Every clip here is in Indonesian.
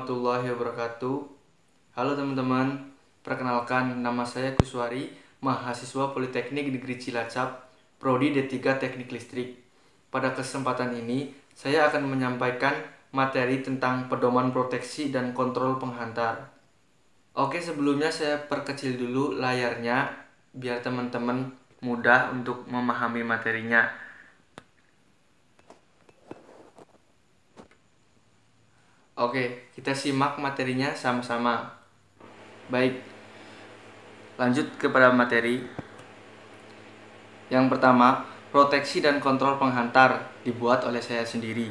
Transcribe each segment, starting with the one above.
warahmatullahi wabarakatuh. Halo teman-teman, perkenalkan nama saya Kuswari, mahasiswa Politeknik Negeri Cilacap, Prodi D3 Teknik Listrik. Pada kesempatan ini, saya akan menyampaikan materi tentang pedoman proteksi dan kontrol penghantar. Oke, sebelumnya saya perkecil dulu layarnya biar teman-teman mudah untuk memahami materinya. Oke, kita simak materinya sama-sama. Baik, lanjut kepada materi. Yang pertama, proteksi dan kontrol penghantar dibuat oleh saya sendiri.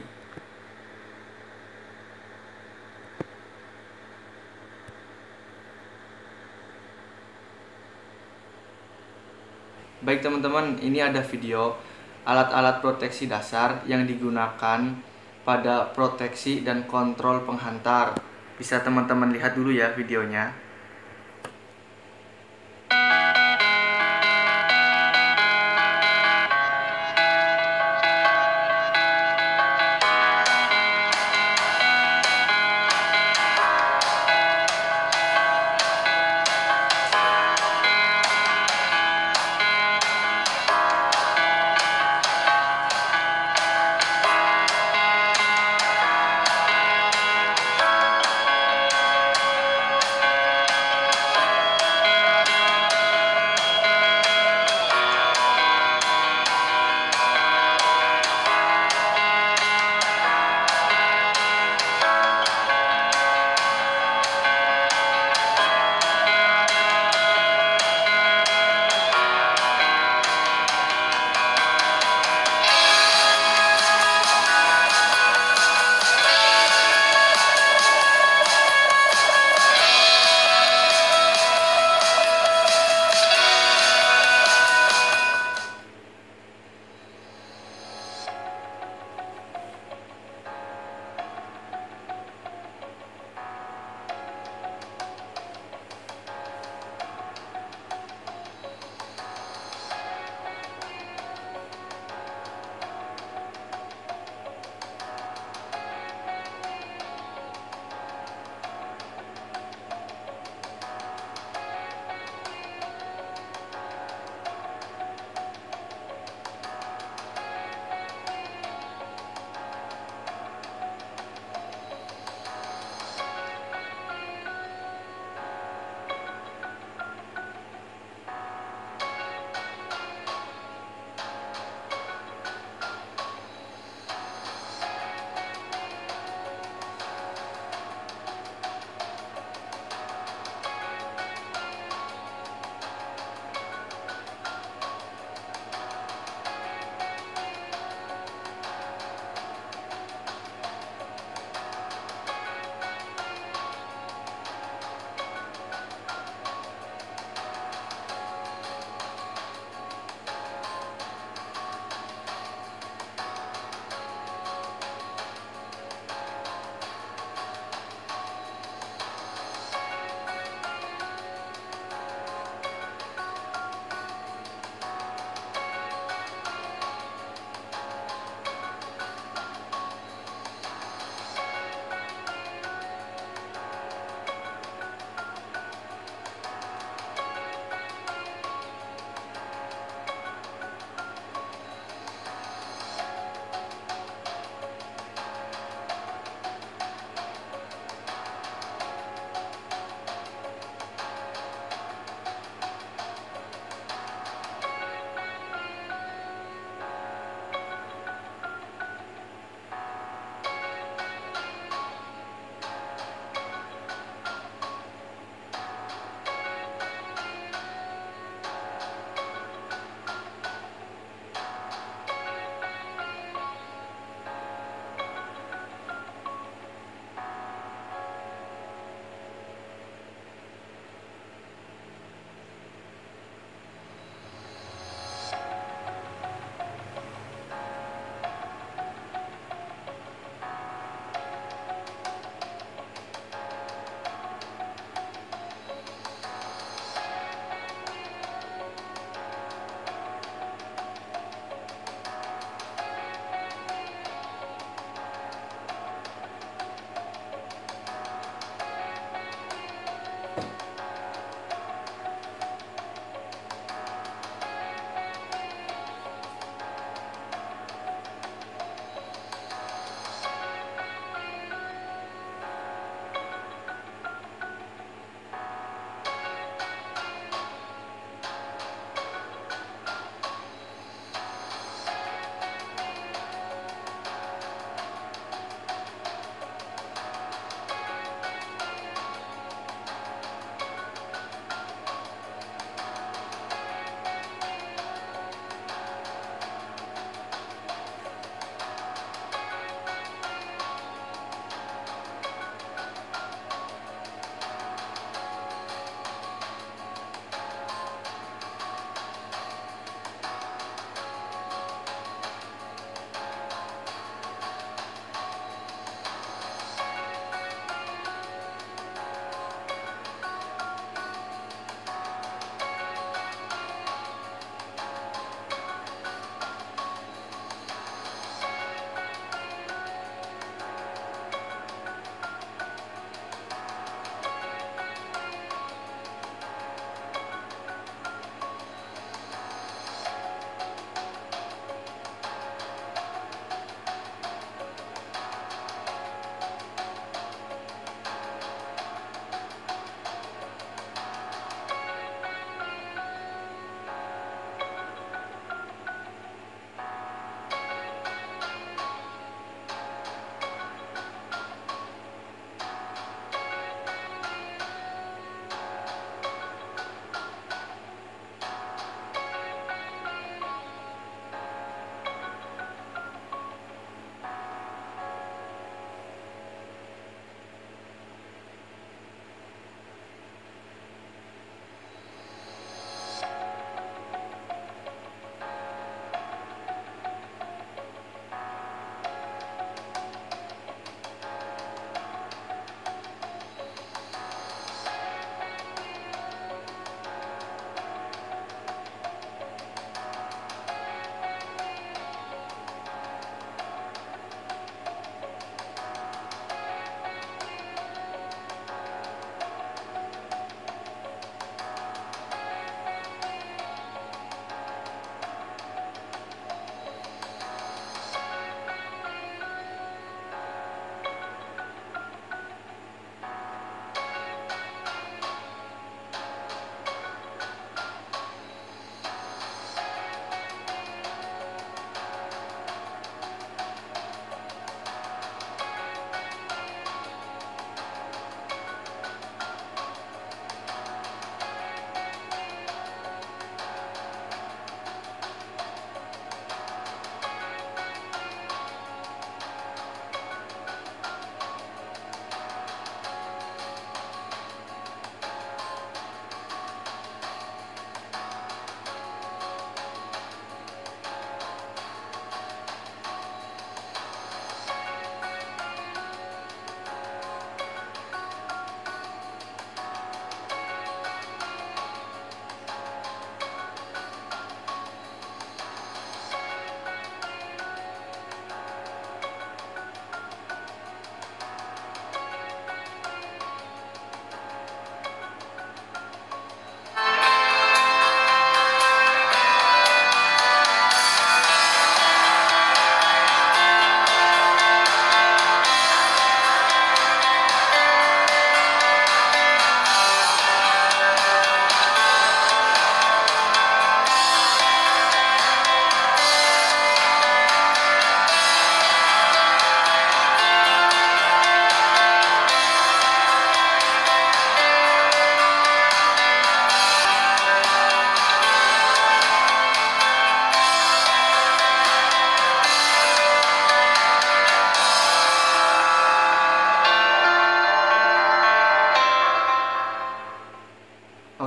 Baik teman-teman, ini ada video alat-alat proteksi dasar yang digunakan pada proteksi dan kontrol penghantar. Bisa teman-teman lihat dulu ya videonya.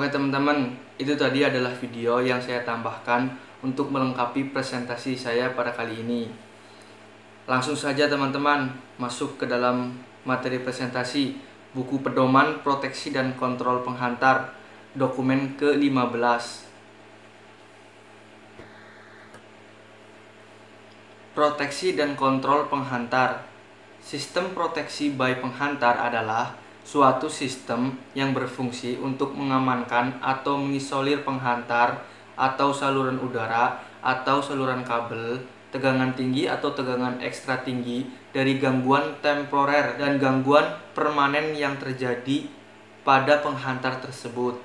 Oke teman-teman, itu tadi adalah video yang saya tambahkan untuk melengkapi presentasi saya pada kali ini. Langsung saja teman-teman masuk ke dalam materi presentasi, buku pedoman proteksi dan kontrol penghantar, dokumen ke-15. Proteksi dan kontrol penghantar. Sistem proteksi by penghantar adalah suatu sistem yang berfungsi untuk mengamankan atau mengisolir penghantar atau saluran udara atau saluran kabel, tegangan tinggi atau tegangan ekstra tinggi dari gangguan temporer dan gangguan permanen yang terjadi pada penghantar tersebut.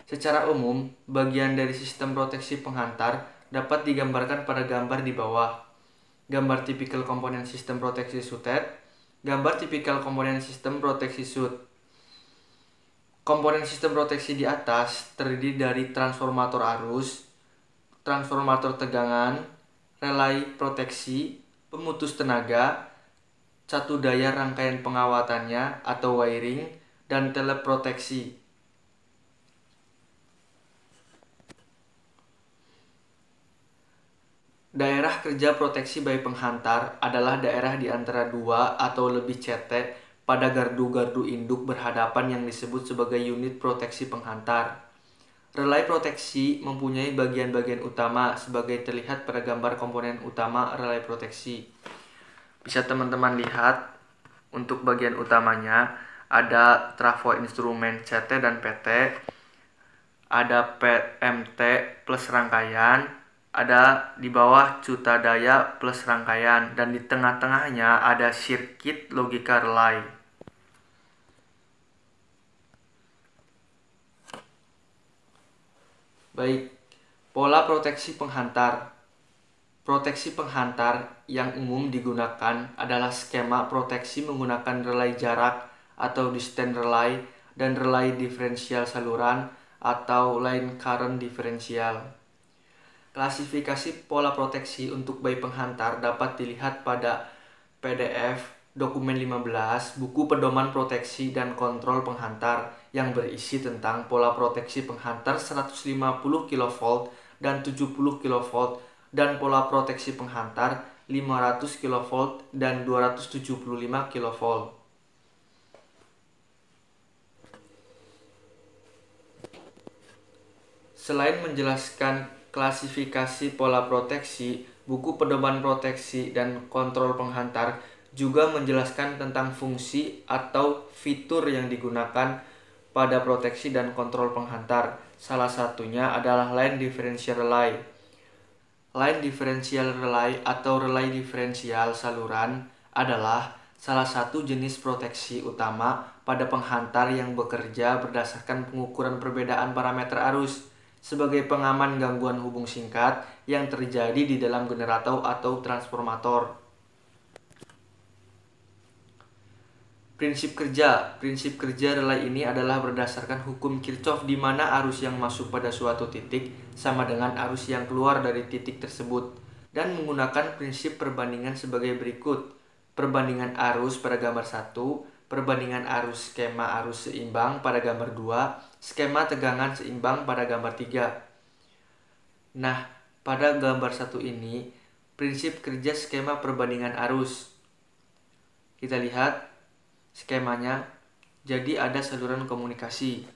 Secara umum, bagian dari sistem proteksi penghantar dapat digambarkan pada gambar di bawah. Gambar tipikal komponen sistem proteksi SUTET, gambar tipikal komponen sistem proteksi SUT. Komponen sistem proteksi di atas terdiri dari transformator arus, transformator tegangan, relay proteksi, pemutus tenaga, catu daya rangkaian pengawatannya atau wiring, dan teleproteksi. Daerah kerja proteksi bayi penghantar adalah daerah di antara dua atau lebih CT pada gardu-gardu induk berhadapan yang disebut sebagai unit proteksi penghantar. Relay proteksi mempunyai bagian-bagian utama sebagai terlihat pada gambar komponen utama relay proteksi. Bisa teman-teman lihat untuk bagian utamanya ada trafo instrumen CT dan PT, ada PMT plus rangkaian, ada di bawah cuta daya plus rangkaian, dan di tengah-tengahnya ada sirkuit logika relay. Baik, pola proteksi penghantar. Proteksi penghantar yang umum digunakan adalah skema proteksi menggunakan relay jarak atau distance relay dan relay diferensial saluran atau line current diferensial. Klasifikasi pola proteksi untuk bayi penghantar dapat dilihat pada PDF dokumen 15 buku pedoman proteksi dan kontrol penghantar yang berisi tentang pola proteksi penghantar 150 kV dan 70 kV dan pola proteksi penghantar 500 kV dan 275 kV. Selain menjelaskan klasifikasi pola proteksi, buku pedoman proteksi dan kontrol penghantar juga menjelaskan tentang fungsi atau fitur yang digunakan pada proteksi dan kontrol penghantar. Salah satunya adalah line differential relay. Line differential relay atau relay diferensial saluran adalah salah satu jenis proteksi utama pada penghantar yang bekerja berdasarkan pengukuran perbedaan parameter arus sebagai pengaman gangguan hubung singkat yang terjadi di dalam generator atau transformator. Prinsip kerja relay ini adalah berdasarkan hukum Kirchhoff di mana arus yang masuk pada suatu titik sama dengan arus yang keluar dari titik tersebut, dan menggunakan prinsip perbandingan sebagai berikut. Perbandingan arus pada gambar 1, perbandingan arus skema arus seimbang pada gambar 2, skema tegangan seimbang pada gambar 3. Nah, pada gambar 1 ini, prinsip kerja skema perbandingan arus. Kita lihat skemanya, jadi ada saluran komunikasi.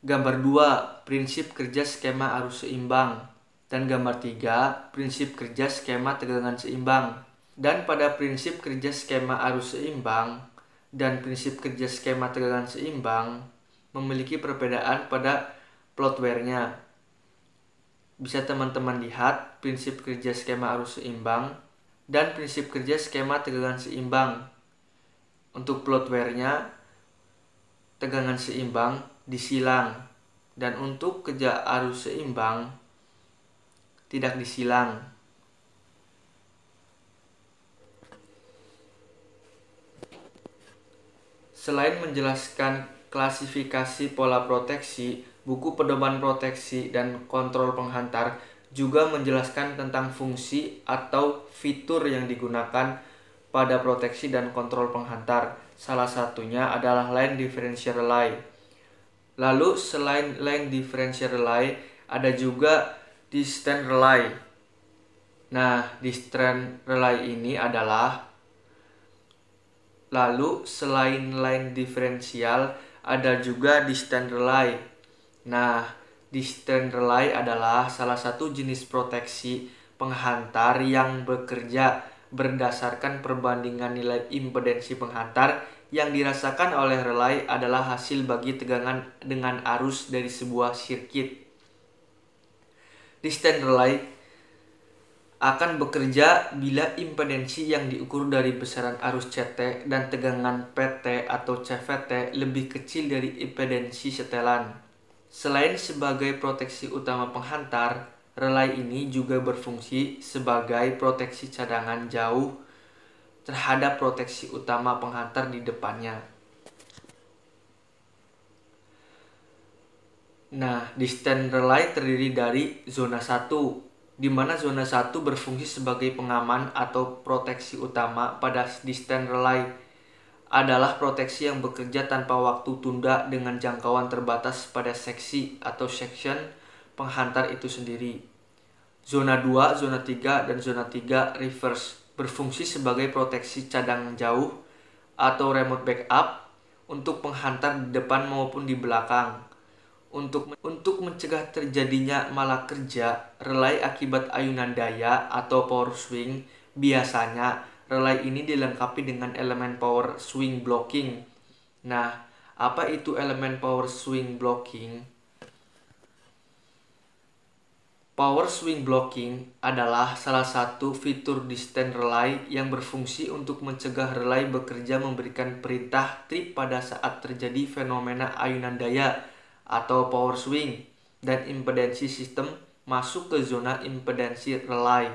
Gambar 2, prinsip kerja skema arus seimbang. Dan gambar 3, prinsip kerja skema tegangan seimbang. Dan pada prinsip kerja skema arus seimbang dan prinsip kerja skema tegangan seimbang memiliki perbedaan pada plotware-nya. Bisa teman-teman lihat prinsip kerja skema arus seimbang dan prinsip kerja skema tegangan seimbang. Untuk plotware-nya, tegangan seimbang disilang, dan untuk kerja arus seimbang tidak disilang. Selain menjelaskan klasifikasi pola proteksi, buku pedoman proteksi dan kontrol penghantar juga menjelaskan tentang fungsi atau fitur yang digunakan pada proteksi dan kontrol penghantar. Salah satunya adalah line differential relay. Lalu selain line differential relay, ada juga distance relay. Nah, distance relay ini adalah lalu selain line diferensial ada juga distance relay. Nah, distance relay adalah salah satu jenis proteksi penghantar yang bekerja berdasarkan perbandingan nilai impedensi penghantar yang dirasakan oleh relay adalah hasil bagi tegangan dengan arus dari sebuah sirkuit. Distance relay akan bekerja bila impedensi yang diukur dari besaran arus CT dan tegangan PT atau CVT lebih kecil dari impedensi setelan. Selain sebagai proteksi utama penghantar, relay ini juga berfungsi sebagai proteksi cadangan jauh terhadap proteksi utama penghantar di depannya. Nah, distance relay terdiri dari zona 1, di mana zona 1 berfungsi sebagai pengaman atau proteksi utama pada distance relay. Adalah proteksi yang bekerja tanpa waktu tunda dengan jangkauan terbatas pada seksi atau section penghantar itu sendiri. Zona 2, zona 3, dan zona 3 reverse berfungsi sebagai proteksi cadangan jauh atau remote backup untuk penghantar di depan maupun di belakang. Untuk mencegah terjadinya malah kerja relay akibat ayunan daya atau power swing, biasanya relay ini dilengkapi dengan elemen power swing blocking. Nah, apa itu elemen power swing blocking? Power swing blocking adalah salah satu fitur distance relay yang berfungsi untuk mencegah relay bekerja memberikan perintah trip pada saat terjadi fenomena ayunan daya atau power swing dan impedensi sistem masuk ke zona impedensi relay.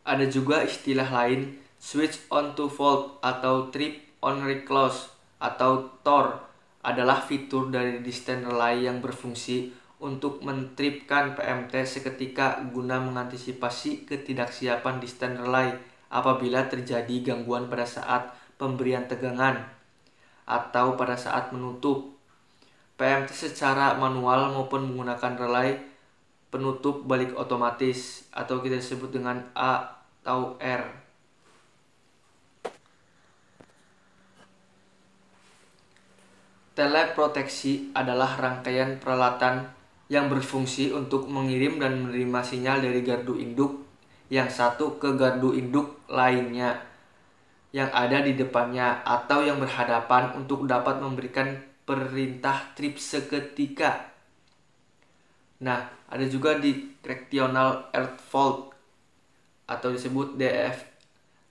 Ada juga istilah lain switch on to fault atau trip on reclose atau TOR adalah fitur dari distance relay yang berfungsi untuk mentripkan PMT seketika guna mengantisipasi ketidaksiapan distance relay apabila terjadi gangguan pada saat pemberian tegangan atau pada saat menutup. PMT secara manual maupun menggunakan relay penutup balik otomatis atau kita sebut dengan A atau R. Teleproteksi adalah rangkaian peralatan yang berfungsi untuk mengirim dan menerima sinyal dari gardu induk yang satu ke gardu induk lainnya yang ada di depannya atau yang berhadapan untuk dapat memberikan perintah trip seketika. Nah, ada juga directional earth fault atau disebut DF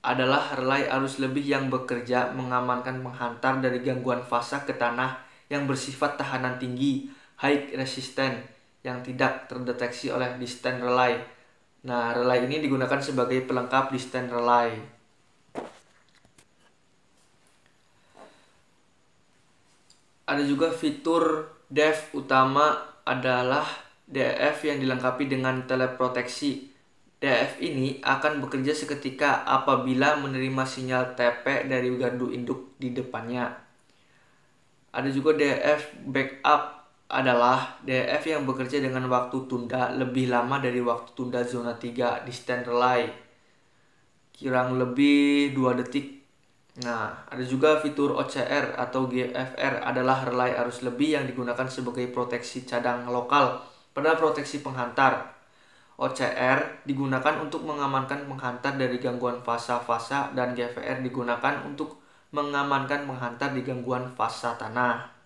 adalah relay arus lebih yang bekerja mengamankan penghantar dari gangguan fasa ke tanah yang bersifat tahanan tinggi, high resistance, yang tidak terdeteksi oleh distance relay. Nah, relay ini digunakan sebagai pelengkap distance relay. Ada juga fitur DEF utama adalah DEF yang dilengkapi dengan teleproteksi. DEF ini akan bekerja seketika apabila menerima sinyal TP dari gardu induk di depannya. Ada juga DEF backup adalah DEF yang bekerja dengan waktu tunda lebih lama dari waktu tunda zona 3 distance relay, kurang lebih 2 detik. Nah, ada juga fitur OCR atau GFR adalah relay arus lebih yang digunakan sebagai proteksi cadang lokal pada proteksi penghantar. OCR digunakan untuk mengamankan penghantar dari gangguan fasa-fasa dan GFR digunakan untuk mengamankan penghantar di gangguan fasa tanah.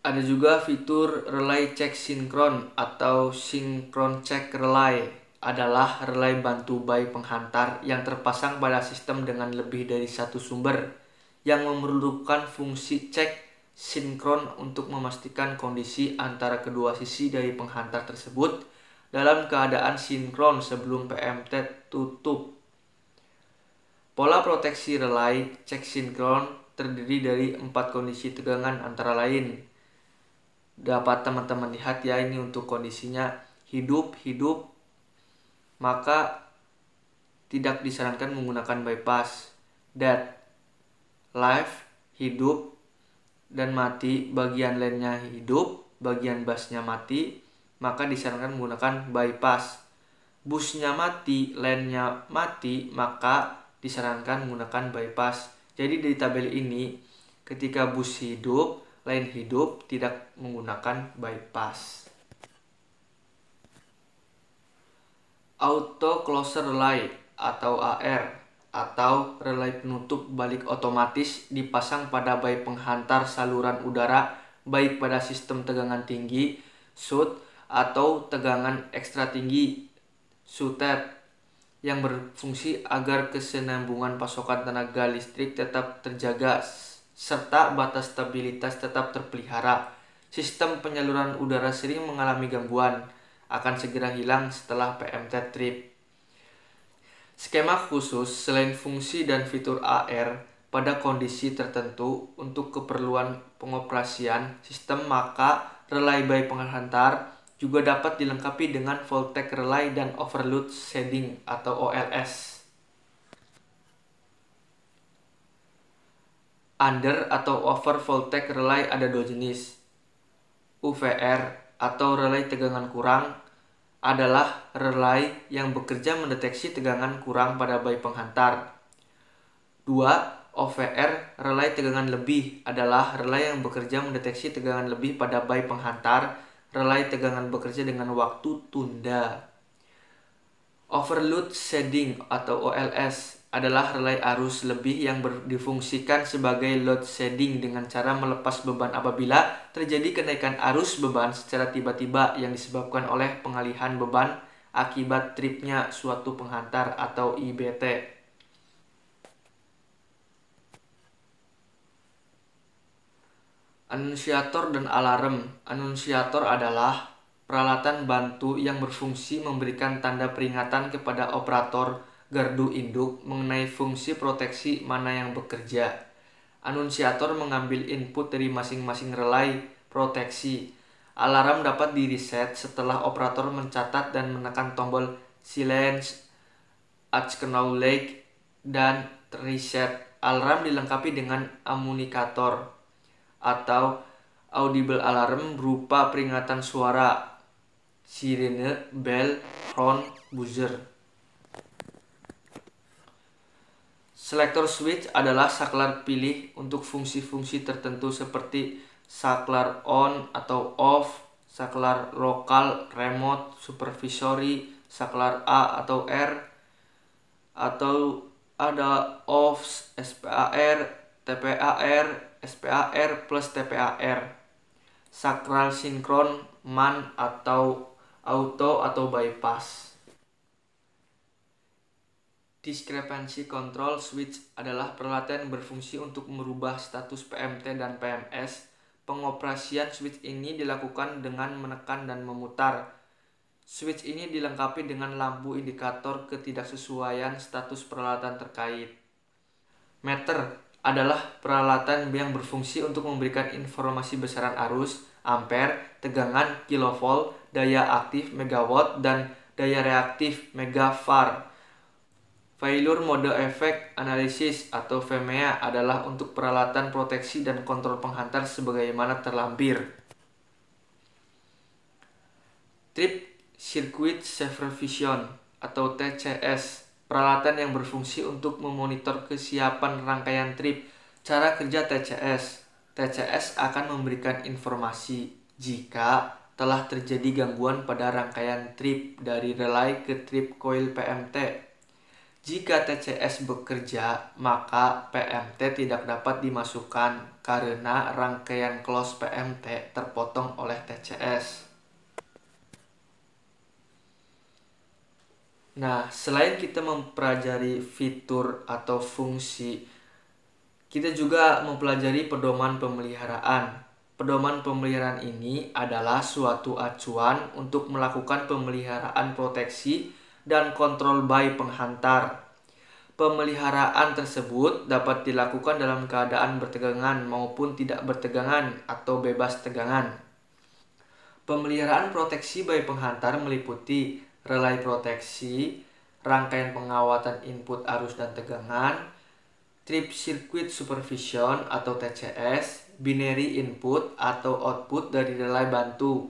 Ada juga fitur relay check sinkron atau synchron check relay adalah relay bantu by penghantar yang terpasang pada sistem dengan lebih dari satu sumber yang memerlukan fungsi cek sinkron untuk memastikan kondisi antara kedua sisi dari penghantar tersebut dalam keadaan sinkron sebelum PMT tutup. Pola proteksi relay cek sinkron terdiri dari 4 kondisi tegangan antara lain. Dapat teman-teman lihat ya, ini untuk kondisinya hidup, maka tidak disarankan menggunakan bypass. Dead, live, hidup, dan mati, bagian lainnya hidup, bagian busnya mati, maka disarankan menggunakan bypass. Busnya mati, lainnya mati, maka disarankan menggunakan bypass. Jadi di tabel ini Ketika bus hidup, line hidup tidak menggunakan bypass. Auto closure relay atau AR atau relay penutup balik otomatis dipasang pada bay penghantar saluran udara baik pada sistem tegangan tinggi (SUT) atau tegangan ekstra tinggi (SUTED) yang berfungsi agar kesinambungan pasokan tenaga listrik tetap terjaga serta batas stabilitas tetap terpelihara. Sistem penyaluran udara sering mengalami gangguan, akan segera hilang setelah PMT trip. Skema khusus selain fungsi dan fitur AR pada kondisi tertentu untuk keperluan pengoperasian sistem, maka relay bay penghantar juga dapat dilengkapi dengan voltage relay dan overload shading atau OLS. Under atau over voltage relay ada dua jenis. UVR atau relay tegangan kurang adalah relay yang bekerja mendeteksi tegangan kurang pada bay penghantar. 2. OVR relay tegangan lebih adalah relay yang bekerja mendeteksi tegangan lebih pada bay penghantar. Relay tegangan bekerja dengan waktu tunda. Overload shading atau OLS adalah relay arus lebih yang difungsikan sebagai load shedding dengan cara melepas beban apabila terjadi kenaikan arus beban secara tiba-tiba yang disebabkan oleh pengalihan beban akibat tripnya suatu penghantar atau IBT. Anunsiator dan alarm. Anunsiator adalah peralatan bantu yang berfungsi memberikan tanda peringatan kepada operator gardu induk mengenai fungsi proteksi mana yang bekerja. Anunsiator mengambil input dari masing-masing relay proteksi. Alarm dapat di-reset setelah operator mencatat dan menekan tombol silence, acknowledge, dan reset. Alarm dilengkapi dengan amunikator atau audible alarm berupa peringatan suara, sirene, bell, horn, buzzer. Selector switch adalah saklar pilih untuk fungsi-fungsi tertentu seperti saklar on atau off, saklar lokal, remote, supervisory, saklar A atau R, atau ada off, SPAR, TPAR, SPAR plus TPAR, sakral sinkron, man atau auto atau bypass. Discrepancy control switch adalah peralatan yang berfungsi untuk merubah status PMT dan PMS. Pengoperasian switch ini dilakukan dengan menekan dan memutar. Switch ini dilengkapi dengan lampu indikator ketidaksesuaian status peralatan terkait. Meter adalah peralatan yang berfungsi untuk memberikan informasi besaran arus, ampere, tegangan, kilovolt, daya aktif megawatt, dan daya reaktif megafarad. Failure mode effect analysis atau FMEA adalah untuk peralatan proteksi dan kontrol penghantar sebagaimana terlampir. Trip Circuit Supervision atau TCS, peralatan yang berfungsi untuk memonitor kesiapan rangkaian trip. Cara kerja TCS. TCS akan memberikan informasi jika telah terjadi gangguan pada rangkaian trip dari relay ke trip coil PMT. Jika TCS bekerja, maka PMT tidak dapat dimasukkan karena rangkaian close PMT terpotong oleh TCS. Nah, selain kita mempelajari fitur atau fungsi, kita juga mempelajari pedoman pemeliharaan. Pedoman pemeliharaan ini adalah suatu acuan untuk melakukan pemeliharaan proteksi dan kontrol bay penghantar. Pemeliharaan tersebut dapat dilakukan dalam keadaan bertegangan maupun tidak bertegangan atau bebas tegangan. Pemeliharaan proteksi bay penghantar meliputi relay proteksi, rangkaian pengawatan input arus dan tegangan, trip circuit supervision atau TCS, binary input atau output dari relay bantu.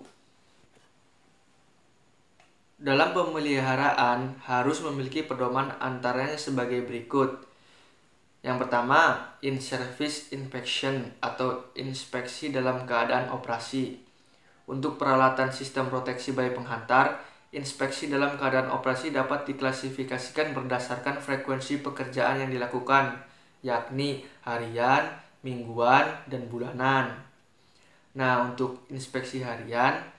Dalam pemeliharaan harus memiliki pedoman antaranya sebagai berikut. Yang pertama, in-service inspection atau inspeksi dalam keadaan operasi. Untuk peralatan sistem proteksi bayi penghantar, inspeksi dalam keadaan operasi dapat diklasifikasikan berdasarkan frekuensi pekerjaan yang dilakukan, yakni harian, mingguan, dan bulanan. Nah, untuk inspeksi harian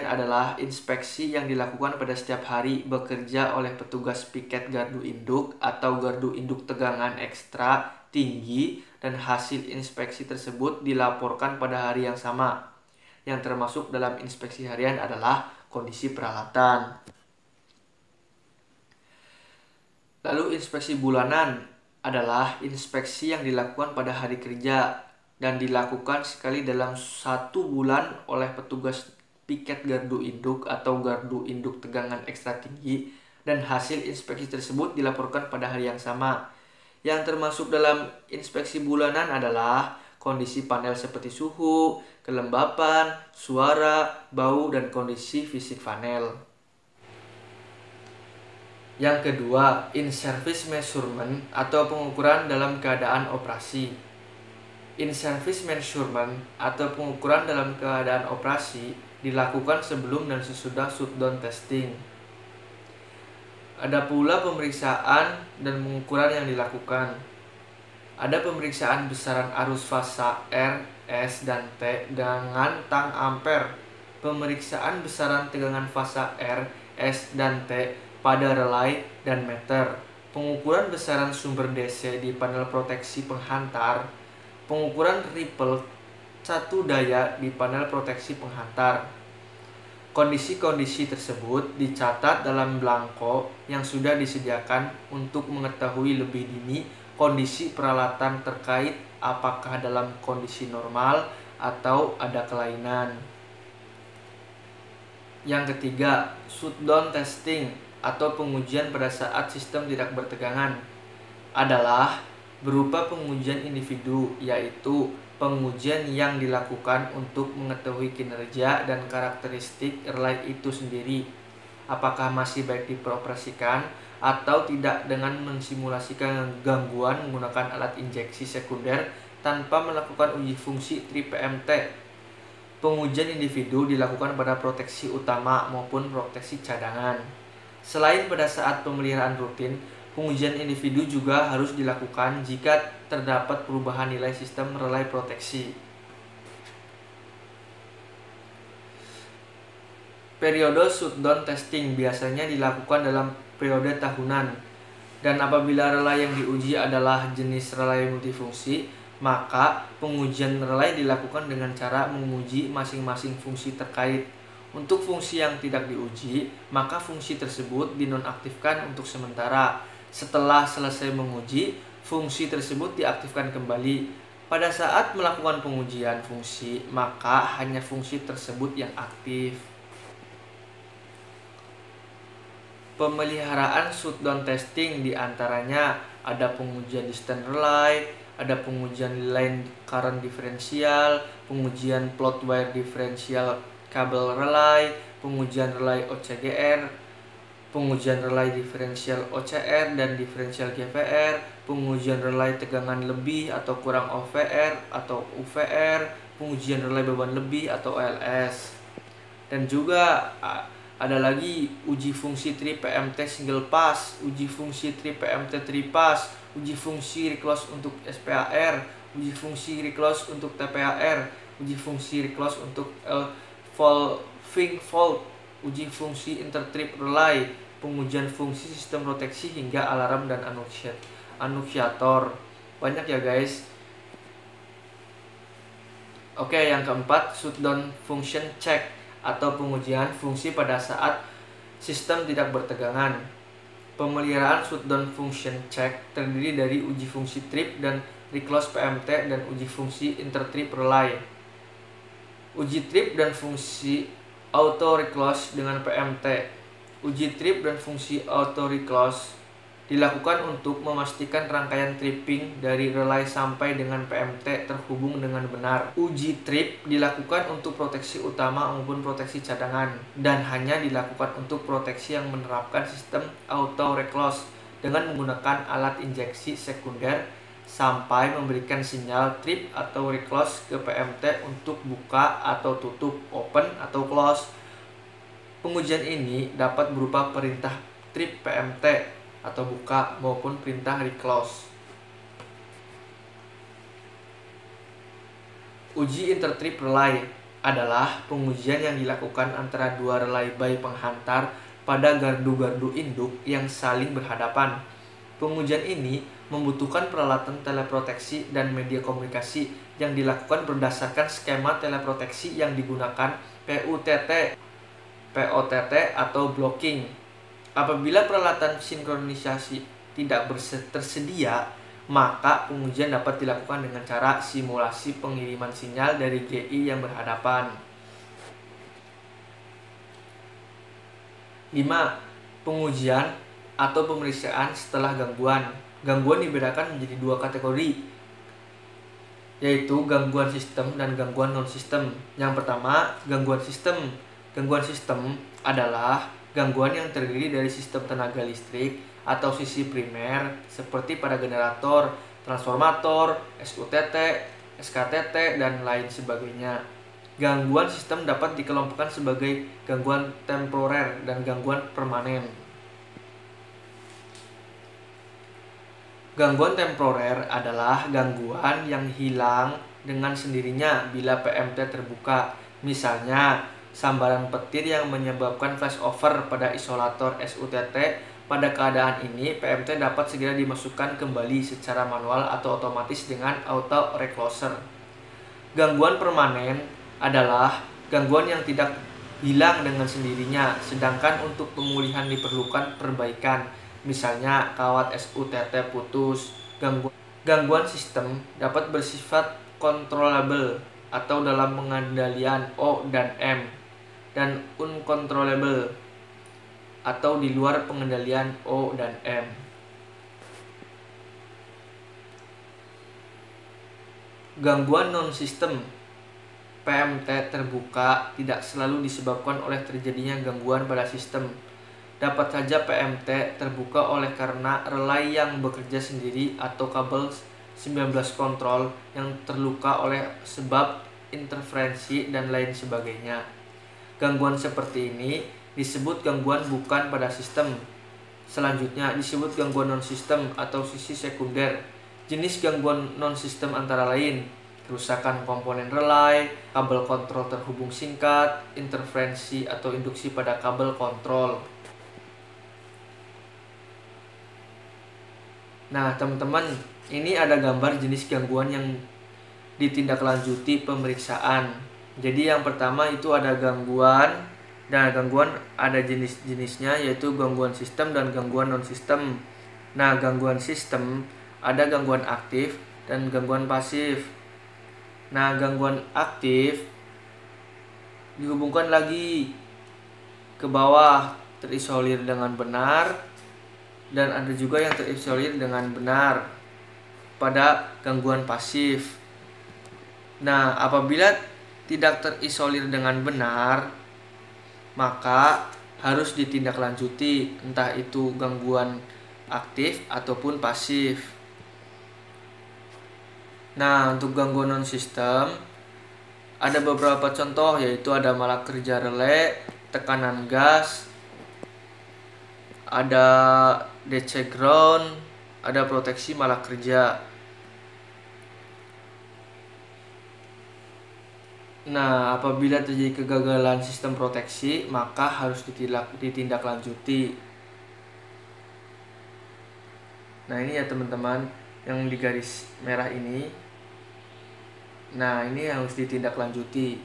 adalah inspeksi yang dilakukan pada setiap hari bekerja oleh petugas piket gardu induk atau gardu induk tegangan ekstra tinggi, dan hasil inspeksi tersebut dilaporkan pada hari yang sama. Yang termasuk dalam inspeksi harian adalah kondisi peralatan. Lalu inspeksi bulanan adalah inspeksi yang dilakukan pada hari kerja dan dilakukan sekali dalam 1 bulan oleh petugas piket gardu induk atau gardu induk tegangan ekstra tinggi, dan hasil inspeksi tersebut dilaporkan pada hari yang sama. Yang termasuk dalam inspeksi bulanan adalah kondisi panel seperti suhu, kelembapan, suara, bau, dan kondisi fisik panel. Yang kedua, in-service measurement atau pengukuran dalam keadaan operasi. In-service measurement atau pengukuran dalam keadaan operasi dilakukan sebelum dan sesudah shutdown testing. Ada pula pemeriksaan dan pengukuran yang dilakukan. Ada pemeriksaan besaran arus fasa R, S, dan T dengan tang ampere. Pemeriksaan besaran tegangan fasa R, S, dan T pada relay dan meter. Pengukuran besaran sumber DC di panel proteksi penghantar. Pengukuran ripple satu daya di panel proteksi penghantar. Kondisi-kondisi tersebut dicatat dalam belangko yang sudah disediakan untuk mengetahui lebih dini kondisi peralatan terkait apakah dalam kondisi normal atau ada kelainan. Yang ketiga, shutdown testing atau pengujian pada saat sistem tidak bertegangan adalah berupa pengujian individu, yaitu pengujian yang dilakukan untuk mengetahui kinerja dan karakteristik relay itu sendiri, apakah masih baik diperoperasikan atau tidak, dengan mensimulasikan gangguan menggunakan alat injeksi sekunder tanpa melakukan uji fungsi 3PMT. Pengujian individu dilakukan pada proteksi utama maupun proteksi cadangan. Selain pada saat pemeliharaan rutin, pengujian individu juga harus dilakukan jika terdapat perubahan nilai sistem relay proteksi. Periode shutdown testing biasanya dilakukan dalam periode tahunan, dan apabila relay yang diuji adalah jenis relay multifungsi, maka pengujian relay dilakukan dengan cara menguji masing-masing fungsi terkait. Untuk fungsi yang tidak diuji, maka fungsi tersebut dinonaktifkan untuk sementara. Setelah selesai menguji, fungsi tersebut diaktifkan kembali. Pada saat melakukan pengujian fungsi, maka hanya fungsi tersebut yang aktif. Pemeliharaan shutdown testing diantaranya ada pengujian distance relay, ada pengujian line current differential, pengujian float wire differential kabel relay, pengujian relay OCGR, pengujian relay diferensial OCR dan diferensial GVR, pengujian relay tegangan lebih atau kurang OVR atau UVR, pengujian relay beban lebih atau OLS. Dan juga ada lagi uji fungsi 3PMT single pass, uji fungsi 3PMT 3 pass, uji fungsi reclose untuk SPAR, uji fungsi reclose untuk TPAR, uji fungsi reclose untuk valving fault, uji fungsi intertrip relay, pengujian fungsi sistem proteksi hingga alarm dan annunciator. Banyak ya guys. Oke, yang keempat, shutdown function check atau pengujian fungsi pada saat sistem tidak bertegangan. Pemeliharaan shutdown function check terdiri dari uji fungsi trip dan reclose PMT dan uji fungsi intertrip relay. Uji trip dan fungsi auto reclose dengan PMT. Uji trip dan fungsi auto reclose dilakukan untuk memastikan rangkaian tripping dari relay sampai dengan PMT terhubung dengan benar. Uji trip dilakukan untuk proteksi utama maupun proteksi cadangan, dan hanya dilakukan untuk proteksi yang menerapkan sistem auto reclose dengan menggunakan alat injeksi sekunder sampai memberikan sinyal trip atau reclose ke PMT untuk buka atau tutup, open atau close. Pengujian ini dapat berupa perintah trip PMT atau buka maupun perintah reclose. Uji intertrip relay adalah pengujian yang dilakukan antara dua relay buy penghantar pada gardu-gardu induk yang saling berhadapan. Pengujian ini membutuhkan peralatan teleproteksi dan media komunikasi yang dilakukan berdasarkan skema teleproteksi yang digunakan PUTT, POTT atau blocking. Apabila peralatan sinkronisasi tidak tersedia, maka pengujian dapat dilakukan dengan cara simulasi pengiriman sinyal dari GI yang berhadapan. 5. Pengujian atau pemeriksaan setelah gangguan. Gangguan dibedakan menjadi dua kategori, yaitu gangguan sistem dan gangguan non-sistem. Yang pertama, gangguan sistem. Gangguan sistem adalah gangguan yang terdiri dari sistem tenaga listrik atau sisi primer seperti pada generator, transformator, SUTT, SKTT, dan lain sebagainya. Gangguan sistem dapat dikelompokkan sebagai gangguan temporer dan gangguan permanen. Gangguan temporer adalah gangguan yang hilang dengan sendirinya bila PMT terbuka. Misalnya, sambaran petir yang menyebabkan flashover pada isolator SUTT. Pada keadaan ini, PMT dapat segera dimasukkan kembali secara manual atau otomatis dengan auto recloser. Gangguan permanen adalah gangguan yang tidak hilang dengan sendirinya, sedangkan untuk pemulihan diperlukan perbaikan. Misalnya, kawat SUTT putus. Gangguan sistem dapat bersifat controllable atau dalam pengendalian O dan M, dan uncontrollable atau di luar pengendalian O dan M. Gangguan non-sistem PMT terbuka tidak selalu disebabkan oleh terjadinya gangguan pada sistem. Dapat saja PMT terbuka oleh karena relay yang bekerja sendiri atau kabel 19 kontrol yang terluka oleh sebab interferensi dan lain sebagainya. Gangguan seperti ini disebut gangguan bukan pada sistem. Selanjutnya disebut gangguan non-sistem atau sisi sekunder. Jenis gangguan non-sistem antara lain kerusakan komponen relay, kabel kontrol terhubung singkat, interferensi atau induksi pada kabel kontrol. Nah, teman-teman, ini ada gambar jenis gangguan yang ditindaklanjuti pemeriksaan. Jadi yang pertama itu ada gangguan. Nah, gangguan ada jenis-jenisnya, yaitu gangguan sistem dan gangguan non-sistem. Nah, gangguan sistem ada gangguan aktif dan gangguan pasif. Nah, gangguan aktif dihubungkan lagi ke bawah, terisolir dengan benar, dan ada juga yang terisolir dengan benar pada gangguan pasif. Nah, apabila tidak terisolir dengan benar, maka harus ditindaklanjuti, entah itu gangguan aktif ataupun pasif. Nah, untuk gangguan non-sistem ada beberapa contoh, yaitu ada malah kerja relay, tekanan gas, ada DC ground, ada proteksi malah kerja. Nah, apabila terjadi kegagalan sistem proteksi, maka harus ditindaklanjuti. Nah, ini ya teman-teman, yang di garis merah ini. Nah, ini harus ditindaklanjuti.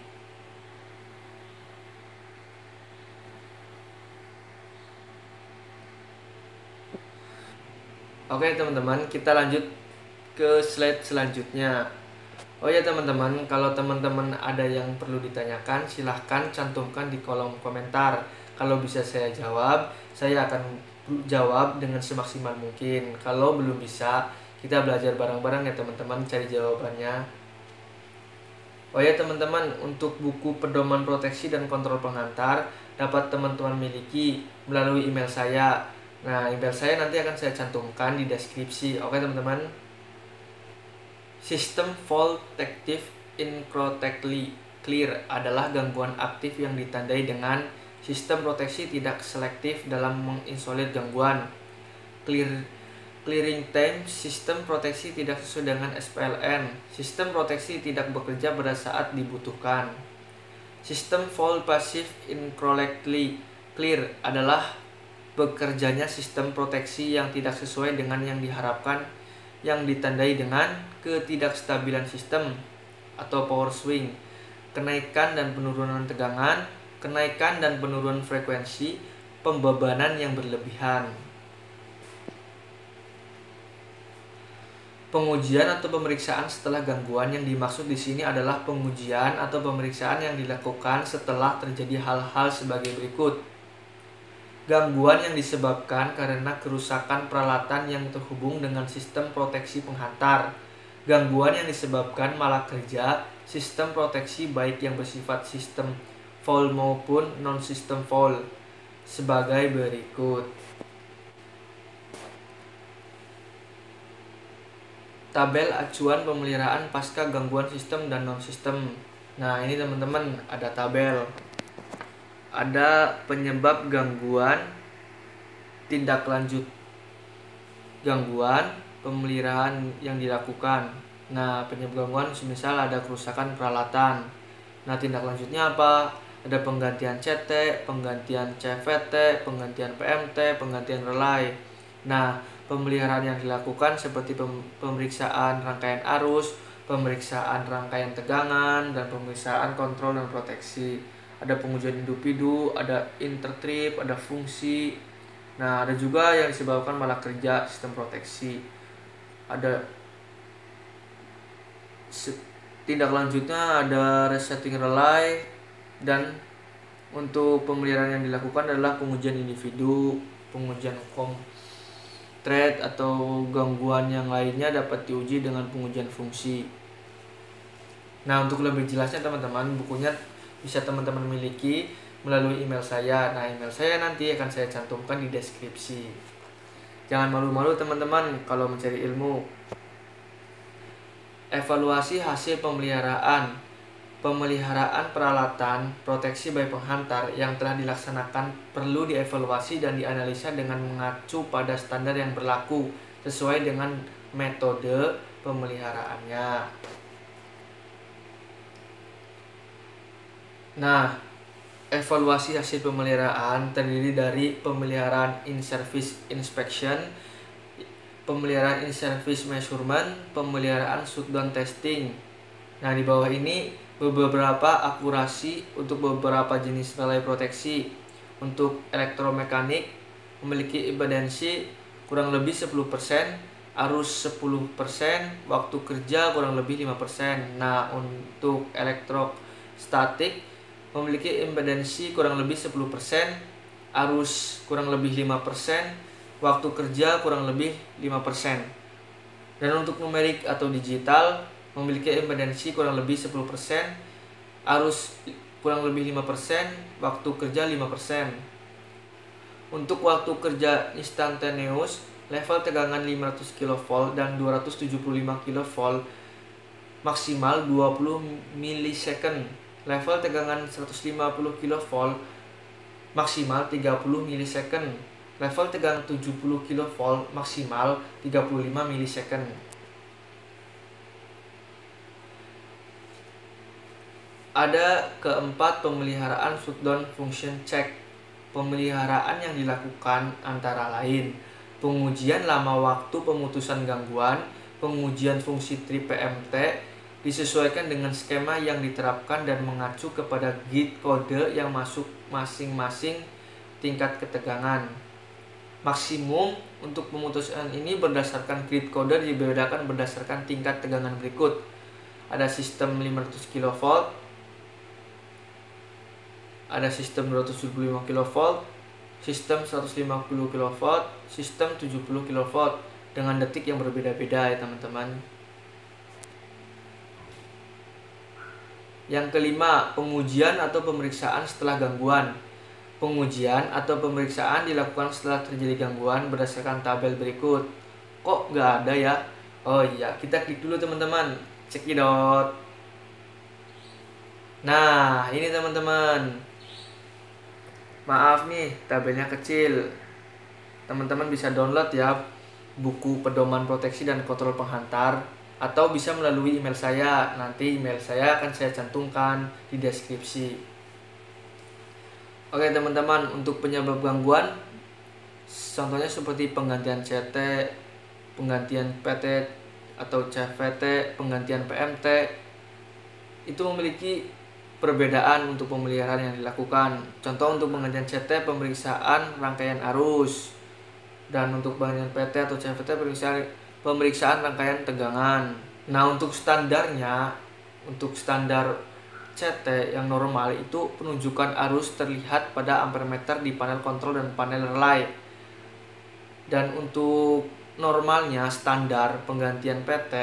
Oke teman-teman, kita lanjut ke slide selanjutnya. Oh ya teman-teman, kalau teman-teman ada yang perlu ditanyakan, silahkan cantumkan di kolom komentar. Kalau bisa saya jawab, saya akan jawab dengan semaksimal mungkin. Kalau belum bisa, kita belajar bareng-bareng ya teman-teman, cari jawabannya. Oh ya teman-teman, untuk buku pedoman proteksi dan kontrol penghantar dapat teman-teman miliki melalui email saya. Nah, email saya nanti akan saya cantumkan di deskripsi. Oke teman-teman. Sistem fault active incorrectly clear adalah gangguan aktif yang ditandai dengan sistem proteksi tidak selektif dalam mengisolir gangguan. Clearing time, sistem proteksi tidak sesuai dengan SPLN. Sistem proteksi tidak bekerja pada saat dibutuhkan. Sistem fault passive incorrectly clear adalah bekerjanya sistem proteksi yang tidak sesuai dengan yang diharapkan, yang ditandai dengan ketidakstabilan sistem atau power swing, kenaikan dan penurunan tegangan, kenaikan dan penurunan frekuensi, pembebanan yang berlebihan. Pengujian atau pemeriksaan setelah gangguan yang dimaksud di sini adalah pengujian atau pemeriksaan yang dilakukan setelah terjadi hal-hal sebagai berikut. Gangguan yang disebabkan karena kerusakan peralatan yang terhubung dengan sistem proteksi penghantar. Gangguan yang disebabkan malah kerja sistem proteksi baik yang bersifat sistem fault maupun non-sistem fault sebagai berikut. Tabel acuan pemeliharaan pasca gangguan sistem dan non-sistem. Nah, ini teman-teman ada tabel. Ada penyebab gangguan, tindak lanjut gangguan, pemeliharaan yang dilakukan. Nah, penyebab gangguan misal ada kerusakan peralatan. Nah, tindak lanjutnya apa? Ada penggantian CT, penggantian CVT, penggantian PMT, penggantian relay. Nah, pemeliharaan yang dilakukan seperti pemeriksaan rangkaian arus, pemeriksaan rangkaian tegangan, dan pemeriksaan kontrol dan proteksi. Ada pengujian individu, ada intertrip, ada fungsi. Nah, ada juga yang disebabkan malah kerja sistem proteksi. Ada tindak lanjutnya ada resetting relay, dan untuk pemeliharaan yang dilakukan adalah pengujian individu, pengujian thread atau gangguan yang lainnya dapat diuji dengan pengujian fungsi. Nah, untuk lebih jelasnya teman-teman, bukunya bisa teman-teman miliki melalui email saya. Nah, email saya nanti akan saya cantumkan di deskripsi. Jangan malu-malu teman-teman kalau mencari ilmu. Evaluasi hasil pemeliharaan. Pemeliharaan peralatan proteksi baik penghantar yang telah dilaksanakan perlu dievaluasi dan dianalisa dengan mengacu pada standar yang berlaku sesuai dengan metode pemeliharaannya. Nah, evaluasi hasil pemeliharaan terdiri dari pemeliharaan in-service inspection, pemeliharaan in-service measurement, pemeliharaan shutdown testing. Nah, di bawah ini beberapa akurasi untuk beberapa jenis relay proteksi. Untuk elektromekanik memiliki impedansi kurang lebih 10%, arus 10%, waktu kerja kurang lebih 5%. Nah, untuk elektrostatik memiliki impedansi kurang lebih 10%, arus kurang lebih 5%, waktu kerja kurang lebih 5%. Dan untuk numerik atau digital memiliki impedansi kurang lebih 10%, arus kurang lebih 5%, waktu kerja 5%. Untuk waktu kerja instantaneous, level tegangan 500 kV dan 275 kV maksimal 20 milisecond. Level tegangan 150 kV maksimal 30 milisecond. Level tegangan 70 kV maksimal 35 milisecond. Ada keempat pemeliharaan shutdown function check. Pemeliharaan yang dilakukan antara lain pengujian lama waktu pemutusan gangguan, pengujian fungsi trip PMT, disesuaikan dengan skema yang diterapkan dan mengacu kepada git kode yang masuk masing-masing tingkat ketegangan. Maksimum untuk pemutusan ini berdasarkan grid kode dibedakan berdasarkan tingkat tegangan berikut. Ada sistem 500 kV, ada sistem 275 kV, sistem 150 kV, sistem 70 kV dengan detik yang berbeda-beda ya teman-teman. Yang kelima, pengujian atau pemeriksaan setelah gangguan. Pengujian atau pemeriksaan dilakukan setelah terjadi gangguan berdasarkan tabel berikut. Kok nggak ada ya? Oh iya, kita klik dulu teman-teman. Cekidot. Nah, ini teman-teman. Maaf nih, tabelnya kecil. Teman-teman bisa download ya buku pedoman proteksi dan kontrol penghantar, atau bisa melalui email saya. Nanti email saya akan saya cantumkan di deskripsi. Oke teman-teman, untuk penyebab gangguan contohnya seperti penggantian CT, penggantian PT atau CVT, penggantian PMT, itu memiliki perbedaan untuk pemeliharaan yang dilakukan. Contoh untuk penggantian CT, pemeriksaan rangkaian arus, dan untuk penggantian PT atau CVT, pemeriksaan rangkaian tegangan. Nah, untuk standarnya, untuk standar CT yang normal itu penunjukan arus terlihat pada ampermeter di panel kontrol dan panel relay. Dan untuk normalnya standar penggantian PT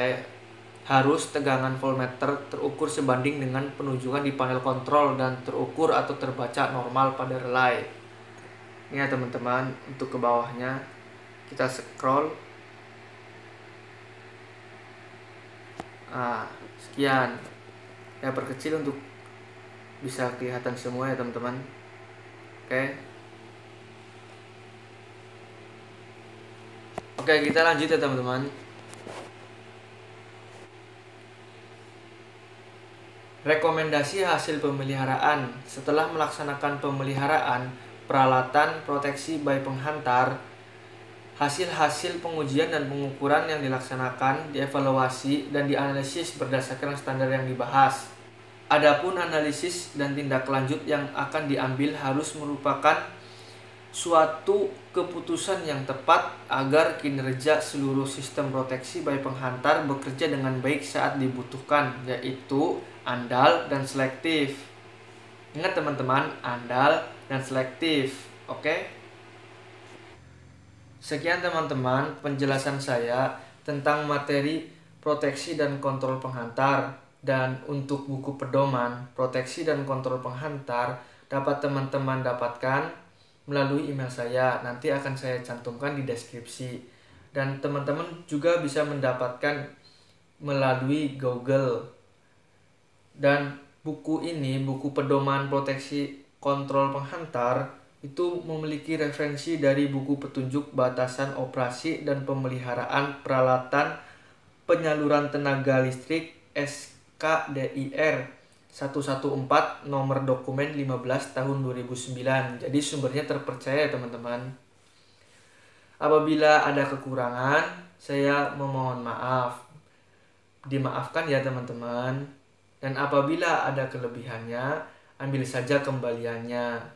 harus tegangan voltmeter terukur sebanding dengan penunjukan di panel kontrol dan terukur atau terbaca normal pada relay. Ini ya teman-teman, untuk ke bawahnya kita scroll. Sekian. Ya, perkecil untuk bisa kelihatan semua ya teman-teman. Oke, kita lanjut ya teman-teman. Rekomendasi hasil pemeliharaan. Setelah melaksanakan pemeliharaan peralatan proteksi by penghantar, hasil-hasil pengujian dan pengukuran yang dilaksanakan, dievaluasi, dan dianalisis berdasarkan standar yang dibahas. Adapun analisis dan tindak lanjut yang akan diambil harus merupakan suatu keputusan yang tepat agar kinerja seluruh sistem proteksi by penghantar bekerja dengan baik saat dibutuhkan, yaitu andal dan selektif. Ingat teman-teman, andal dan selektif. Oke? Sekian teman-teman penjelasan saya tentang materi proteksi dan kontrol penghantar. Dan untuk buku pedoman proteksi dan kontrol penghantar dapat teman-teman dapatkan melalui email saya. Nanti akan saya cantumkan di deskripsi. Dan teman-teman juga bisa mendapatkan melalui Google. Dan buku ini, buku pedoman proteksi kontrol penghantar, itu memiliki referensi dari buku petunjuk batasan operasi dan pemeliharaan peralatan penyaluran tenaga listrik SKDIR 114 nomor dokumen 15 tahun 2009. Jadi sumbernya terpercaya teman-teman. Apabila ada kekurangan, saya memohon maaf. Dimaafkan ya teman-teman. Dan apabila ada kelebihannya, ambil saja kembaliannya.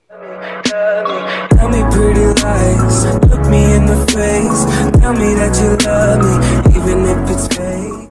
Tell me pretty lies, look me in the face, tell me that you love me, even if it's fake.